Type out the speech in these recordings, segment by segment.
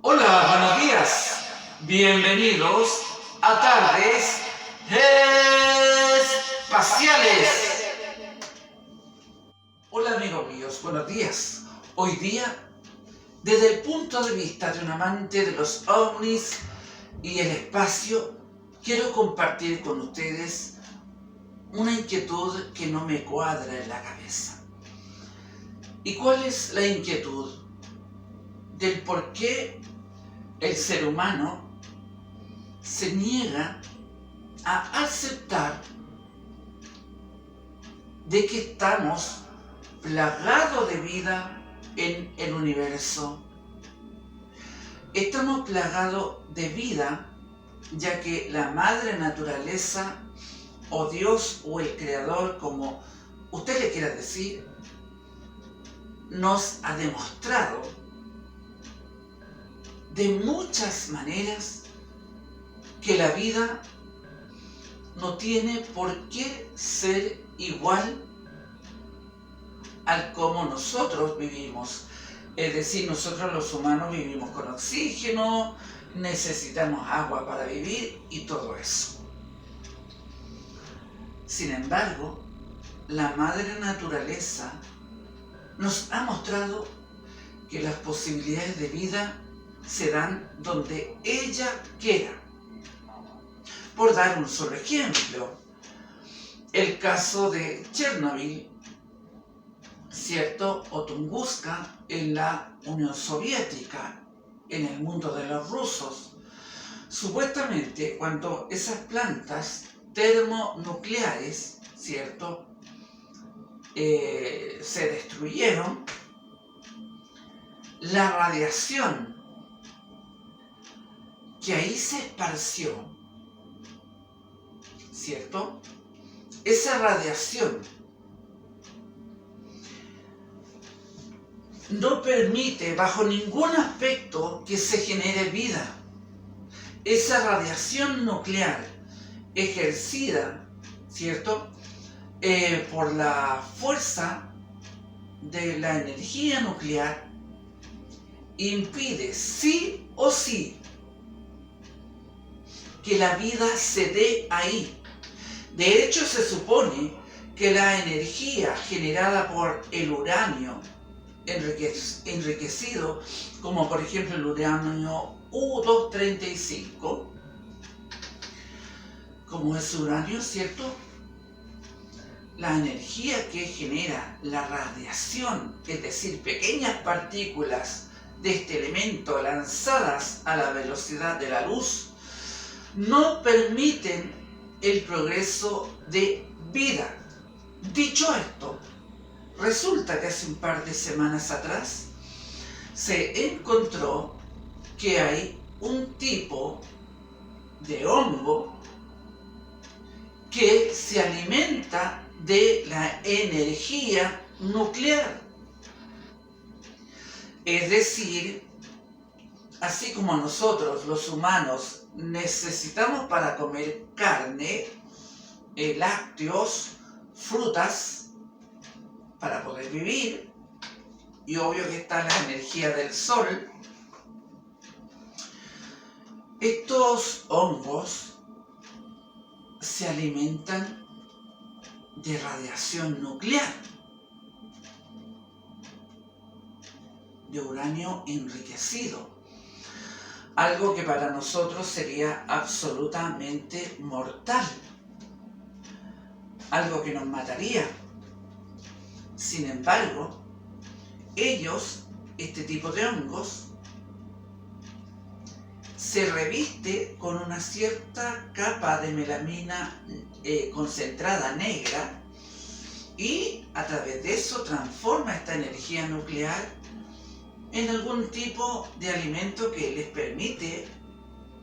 Hola, buenos días. Bienvenidos a Tardes Espaciales. Hola amigos míos, buenos días. Hoy día, desde el punto de vista de un amante de los ovnis y el espacio, quiero compartir con ustedes una inquietud que no me cuadra en la cabeza. ¿Y cuál es la inquietud? Del por qué el ser humano se niega a aceptar de que estamos plagados de vida en el universo. Estamos plagados de vida ya que la madre naturaleza o Dios o el creador, como usted le quiera decir, nos ha demostrado de muchas maneras que la vida no tiene por qué ser igual al como nosotros vivimos. Es decir, nosotros los humanos vivimos con oxígeno, necesitamos agua para vivir y todo eso. Sin embargo, la madre naturaleza nos ha mostrado que las posibilidades de vida se dan donde ella quiera. Por dar un solo ejemplo, el caso de Chernobyl, ¿cierto? O Tunguska en la Unión Soviética, en el mundo de los rusos. Supuestamente, cuando esas plantas termonucleares, ¿cierto? Se destruyeron, la radiación que ahí se esparció, ¿cierto? Esa radiación no permite bajo ningún aspecto que se genere vida. Esa radiación nuclear ejercida, ¿cierto? Por la fuerza de la energía nuclear impide sí o sí que la vida se dé ahí. De hecho, se supone que la energía generada por el uranio enriquecido, como por ejemplo el uranio U-235, como es uranio, ¿cierto? La energía que genera la radiación, es decir, pequeñas partículas de este elemento lanzadas a la velocidad de la luz, no permiten el progreso de vida. Dicho esto, resulta que hace un par de semanas atrás se encontró que hay un tipo de hongo que se alimenta de la energía nuclear. Es decir, así como nosotros los humanos necesitamos para comer carne, lácteos, frutas, para poder vivir, y obvio que está la energía del sol, estos hongos se alimentan de radiación nuclear, de uranio enriquecido, algo que para nosotros sería absolutamente mortal, algo que nos mataría. Sin embargo, ellos, este tipo de hongos, se reviste con una cierta capa de melamina concentrada negra y a través de eso transforma esta energía nuclear en algún tipo de alimento que les permite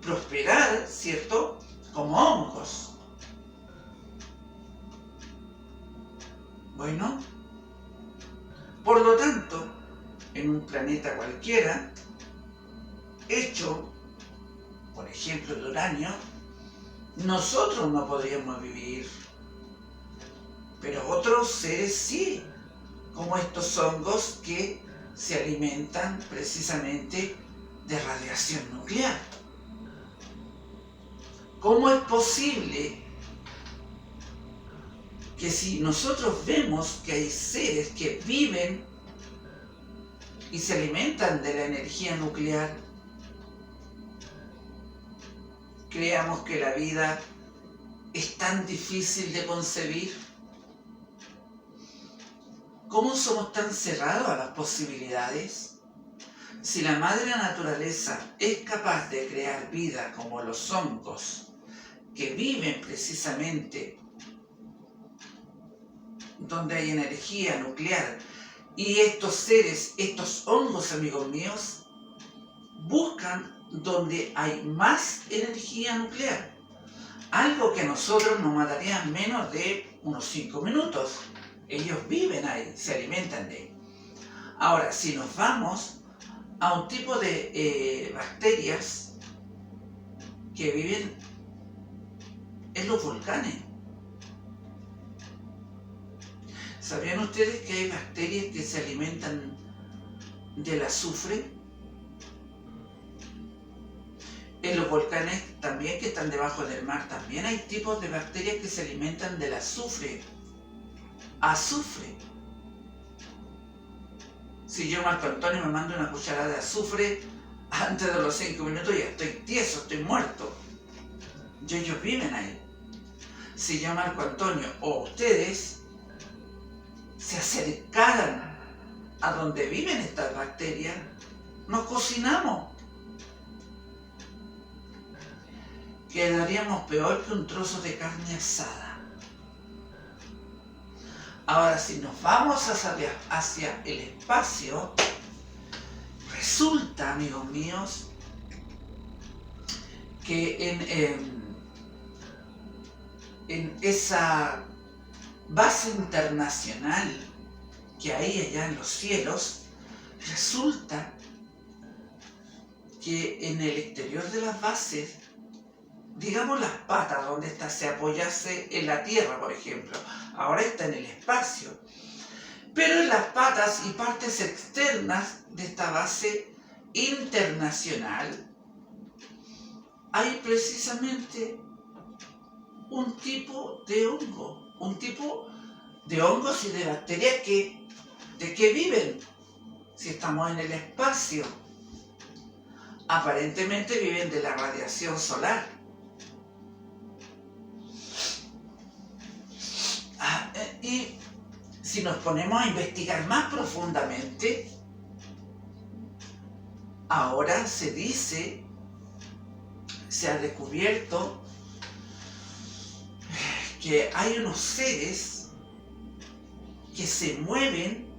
prosperar, ¿cierto? Como hongos. Bueno, por lo tanto, en un planeta cualquiera, hecho, por ejemplo, de uranio, nosotros no podríamos vivir, pero otros seres sí, como estos hongos que se alimentan precisamente de radiación nuclear. ¿Cómo es posible que si nosotros vemos que hay seres que viven y se alimentan de la energía nuclear, creamos que la vida es tan difícil de concebir? ¿Cómo somos tan cerrados a las posibilidades? Si la madre naturaleza es capaz de crear vida como los hongos, que viven precisamente donde hay energía nuclear, y estos seres, estos hongos, amigos míos, buscan donde hay más energía nuclear, algo que a nosotros nos mataría en menos de unos 5 minutos. Ellos viven ahí, se alimentan de ahí. Ahora, si nos vamos a un tipo de bacterias que viven en los volcanes. ¿Sabían ustedes que hay bacterias que se alimentan del azufre? En los volcanes también, que están debajo del mar, también hay tipos de bacterias que se alimentan del azufre. Azufre. Si yo, Marco Antonio, me mando una cucharada de azufre, antes de los 5 minutos ya estoy tieso, estoy muerto. Y ellos viven ahí. Si yo, Marco Antonio, o ustedes se acercaran a donde viven estas bacterias, nos cocinamos. Quedaríamos peor que un trozo de carne asada. Ahora, si nos vamos hacia el espacio, resulta, amigos míos, que en esa base internacional que hay allá en los cielos, resulta que en el exterior de las bases, digamos las patas donde se apoyase en la Tierra, por ejemplo, ahora está en el espacio, pero en las patas y partes externas de esta base internacional hay precisamente un tipo de hongo, un tipo de hongos y de bacterias que, ¿de qué viven? Si estamos en el espacio, aparentemente viven de la radiación solar. Y si nos ponemos a investigar más profundamente, ahora se dice, se ha descubierto que hay unos seres que se mueven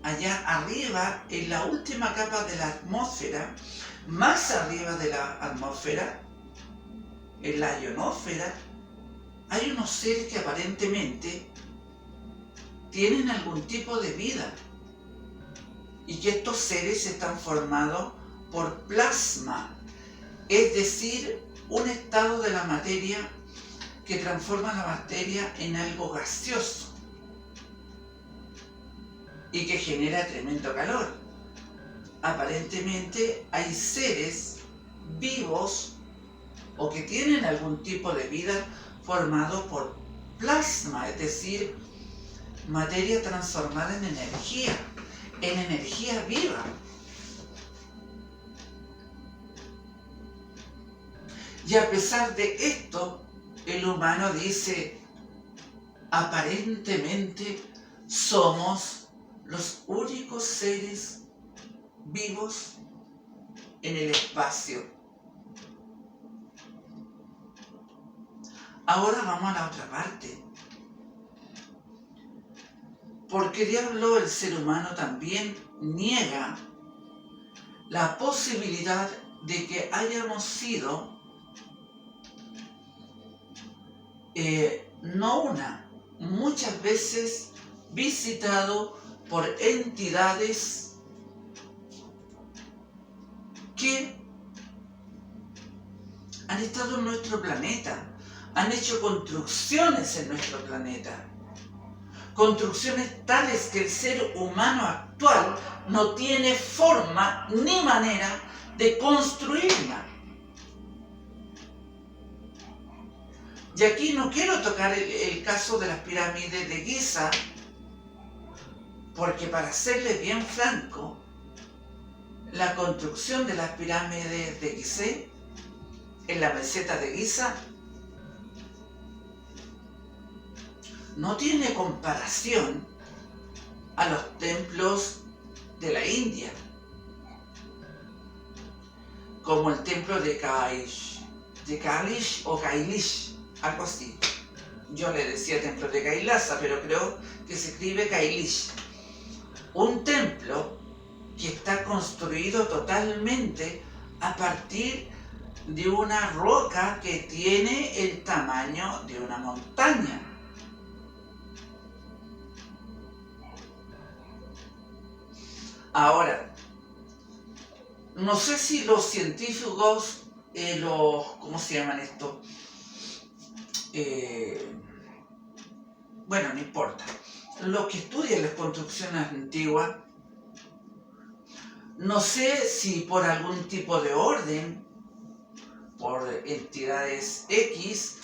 allá arriba en la última capa de la atmósfera, más arriba de la atmósfera, en la ionosfera. Hay unos seres que aparentemente tienen algún tipo de vida y que estos seres están formados por plasma, es decir, un estado de la materia que transforma la materia en algo gaseoso y que genera tremendo calor. Aparentemente hay seres vivos o que tienen algún tipo de vida formado por plasma, es decir, materia transformada en energía viva. Y a pesar de esto, el humano dice, aparentemente somos los únicos seres vivos en el espacio. Ahora vamos a la otra parte. ¿Por qué diablo el ser humano también niega la posibilidad de que hayamos sido no una, muchas veces visitado por entidades que han estado en nuestro planeta, han hecho construcciones en nuestro planeta? Construcciones tales que el ser humano actual no tiene forma ni manera de construirla. Y aquí no quiero tocar el caso de las pirámides de Giza, porque para serles bien franco, la construcción de las pirámides de Gizeh en la meseta de Giza no tiene comparación a los templos de la India, como el templo de Kailash o Kailish, algo así. Yo le decía templo de Kailasa, pero creo que se escribe Kailish. Un templo que está construido totalmente a partir de una roca que tiene el tamaño de una montaña. Ahora, no sé si los científicos, ¿cómo se llaman esto? Bueno, no importa. Los que estudian las construcciones antiguas, no sé si por algún tipo de orden, por entidades X,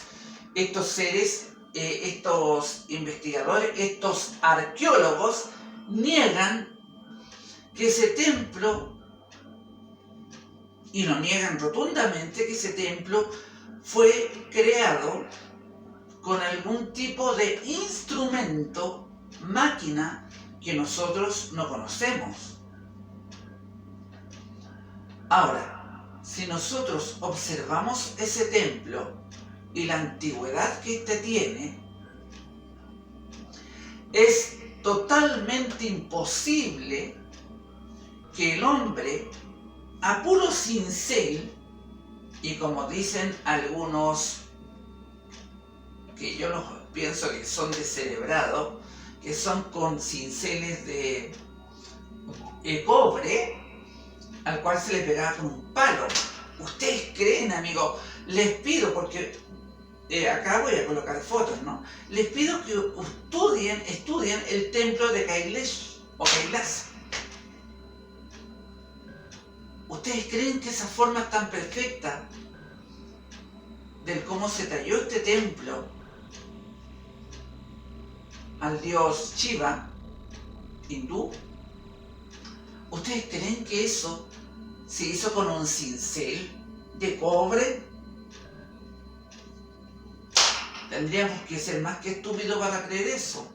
estos seres, estos investigadores, estos arqueólogos, niegan que ese templo, y lo niegan rotundamente, que ese templo fue creado con algún tipo de instrumento, máquina, que nosotros no conocemos. Ahora, si nosotros observamos ese templo y la antigüedad que éste tiene, es totalmente imposible que el hombre, a puro cincel, y como dicen algunos, que yo los pienso que son descerebrados, que son con cinceles de cobre, al cual se le pegaba con un palo. ¿Ustedes creen, amigos? Les pido, porque acá voy a colocar fotos, ¿no? Les pido que estudien el templo de Kailash o Kailasa. ¿Ustedes creen que esa forma tan perfecta del cómo se talló este templo al dios Shiva, hindú, ustedes creen que eso se hizo con un cincel de cobre? Tendríamos que ser más que estúpidos para creer eso.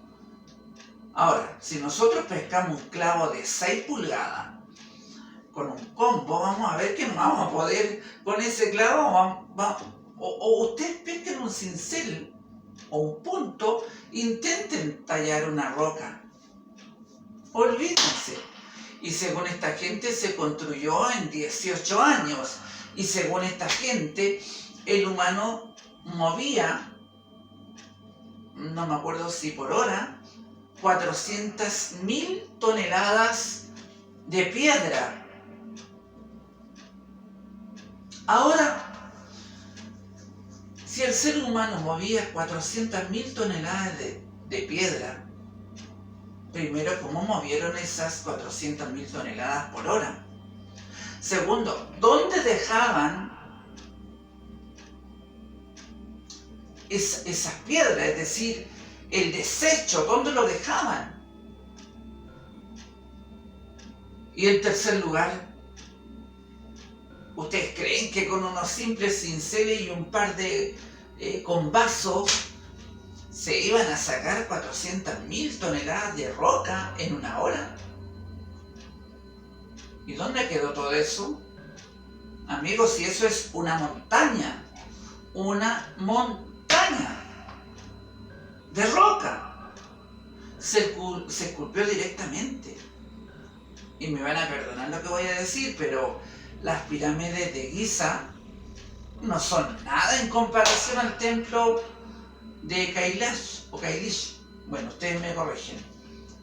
Ahora, si nosotros pescamos un clavo de 6 pulgadas con un combo, vamos a ver que no vamos a poder con ese clavo. O ustedes pesquen un cincel o un punto, intenten tallar una roca. Olvídense. Y según esta gente se construyó en 18 años. Y según esta gente, el humano movía, no me acuerdo si por hora, 400.000 toneladas de piedra. Ahora, si el ser humano movía 400.000 toneladas de piedra, primero, ¿cómo movieron esas 400.000 toneladas por hora? Segundo, ¿dónde dejaban esas piedras? Es decir, el desecho, ¿dónde lo dejaban? Y en tercer lugar, ¿ustedes creen que con unos simples cinceles y un par de combazos se iban a sacar 400.000 toneladas de roca en una hora? ¿Y dónde quedó todo eso? Amigos, si eso es una montaña de roca, se esculpió directamente. Y me van a perdonar lo que voy a decir, pero las pirámides de Giza no son nada en comparación al templo de Kailash o Kailish. Bueno, ustedes me corrigen.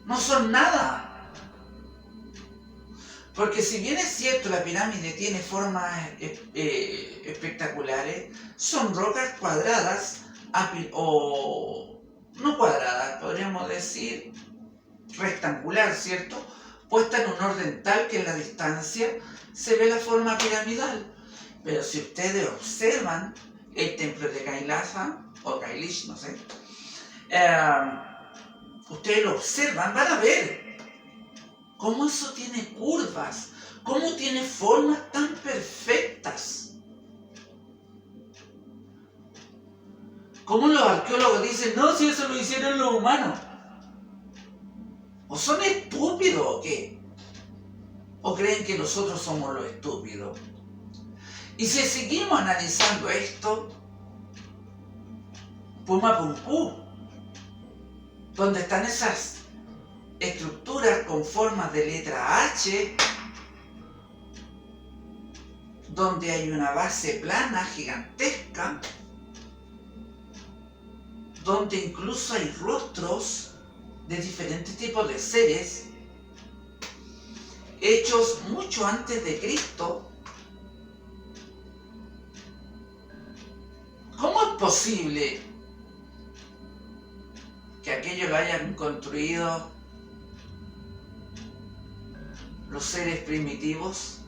No son nada. Porque si bien es cierto la pirámide tiene formas espectaculares, son rocas cuadradas o no cuadradas, podríamos decir rectangular, ¿cierto? Puesta en un orden tal que la distancia se ve la forma piramidal. Pero si ustedes observan el templo de Kailasa, o Kailish, no sé, ustedes lo observan, van a ver cómo eso tiene curvas, cómo tiene formas tan perfectas. Cómo los arqueólogos dicen, no, si eso lo hicieron los humanos. ¿O son estúpidos o qué? ¿O creen que nosotros somos los estúpidos? Y si seguimos analizando esto, Pumapunku, donde están esas estructuras con formas de letra H, donde hay una base plana gigantesca, donde incluso hay rostros de diferentes tipos de seres hechos mucho antes de Cristo. ¿Cómo es posible que aquello lo hayan construido los seres primitivos?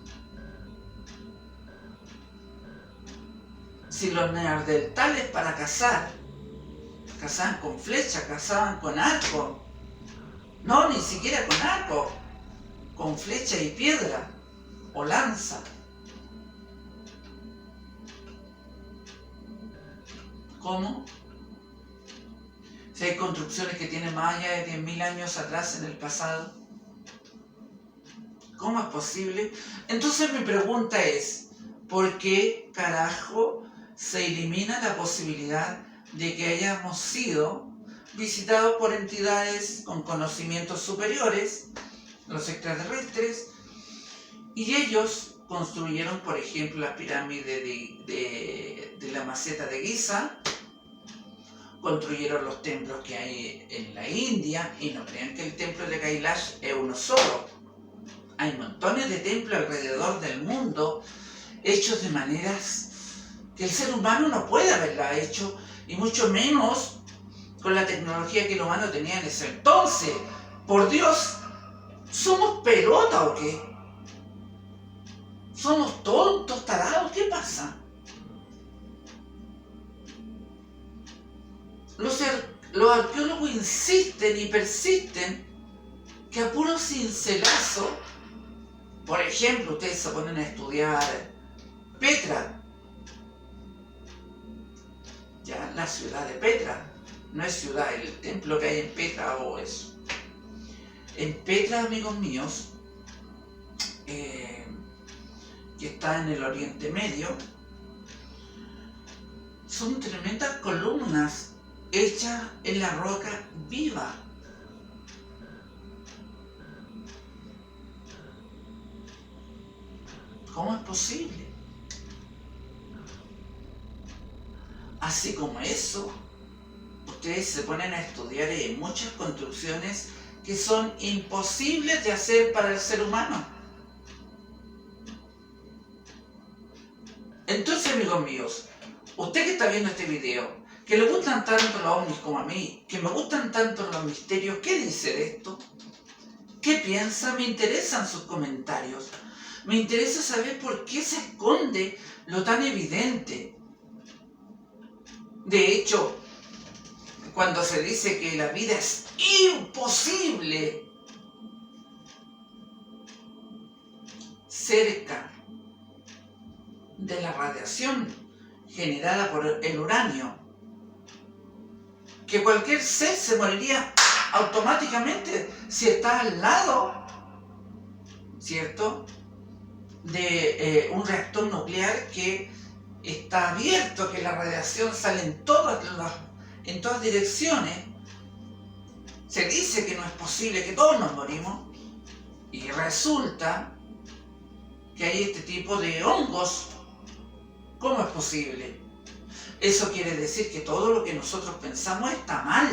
Si los neandertales para cazar, cazaban con flecha, cazaban con arco, no, ni siquiera con arco, con flecha y piedra o lanza. ¿Cómo? Si hay construcciones que tienen más allá de 10.000 años atrás en el pasado, ¿cómo es posible? Entonces mi pregunta es, ¿por qué carajo se elimina la posibilidad de que hayamos sido visitados por entidades con conocimientos superiores, los extraterrestres, y ellos construyeron, por ejemplo, la pirámide de la Meseta de Giza, construyeron los templos que hay en la India, y no crean que el templo de Kailash es uno solo. Hay montones de templos alrededor del mundo, hechos de maneras que el ser humano no puede haberla hecho, y mucho menos con la tecnología que el humano tenía en ese entonces. Por Dios, ¿somos pelota o qué? ¿Somos tontos, tarados? ¿Qué pasa? Los arqueólogos insisten y persisten que a puro cincelazo, por ejemplo, ustedes se ponen a estudiar Petra, ya la ciudad de Petra, no es ciudad, el templo que hay en Petra o eso. En Petra, amigos míos, que está en el Oriente Medio, son tremendas columnas hechas en la roca viva. ¿Cómo es posible? Así como eso, ustedes se ponen a estudiar muchas construcciones que son imposibles de hacer para el ser humano. Entonces, amigos míos, usted que está viendo este video, que le gustan tanto los ovnis como a mí, que me gustan tanto los misterios, ¿qué dice de esto? ¿Qué piensa? Me interesan sus comentarios. Me interesa saber por qué se esconde lo tan evidente. De hecho, cuando se dice que la vida es imposible cerca de la radiación generada por el uranio, que cualquier ser se moriría automáticamente si está al lado, ¿cierto?, de un reactor nuclear que está abierto, que la radiación sale en todas direcciones. Se dice que no es posible, que todos nos morimos, y resulta que hay este tipo de hongos. ¿Cómo es posible? Eso quiere decir que todo lo que nosotros pensamos está mal.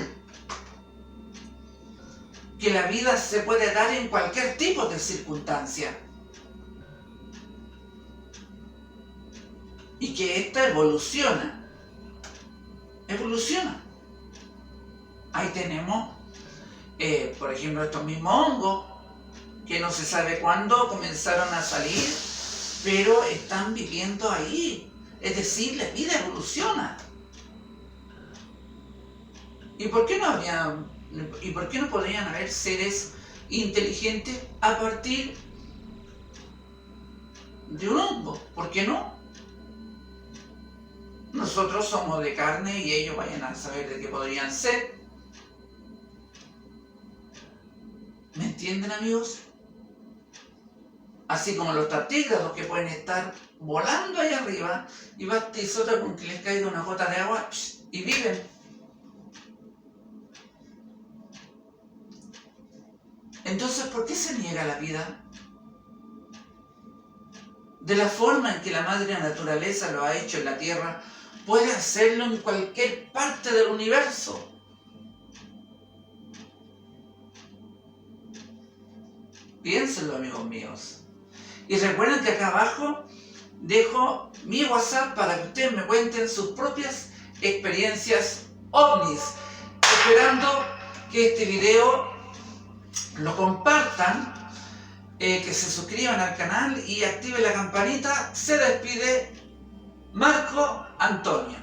Que la vida se puede dar en cualquier tipo de circunstancia. Y que esta evoluciona. Ahí tenemos, por ejemplo, estos mismos hongos, que no se sabe cuándo comenzaron a salir pero están viviendo ahí. Es decir, la vida evoluciona. ¿Y por qué no podrían haber seres inteligentes a partir de un hongo? ¿Por qué no? Nosotros somos de carne y ellos vayan a saber de qué podrían ser. ¿Me entienden, amigos? Así como los tardígrados que pueden estar volando ahí arriba y basta y sota con que les caiga una gota de agua y viven. Entonces, ¿por qué se niega la vida? De la forma en que la madre naturaleza lo ha hecho en la Tierra, puede hacerlo en cualquier parte del universo. Piénsenlo, amigos míos. Y recuerden que acá abajo dejo mi WhatsApp para que ustedes me cuenten sus propias experiencias ovnis. Esperando que este video lo compartan, que se suscriban al canal y activen la campanita. Se despide Marco Antonio.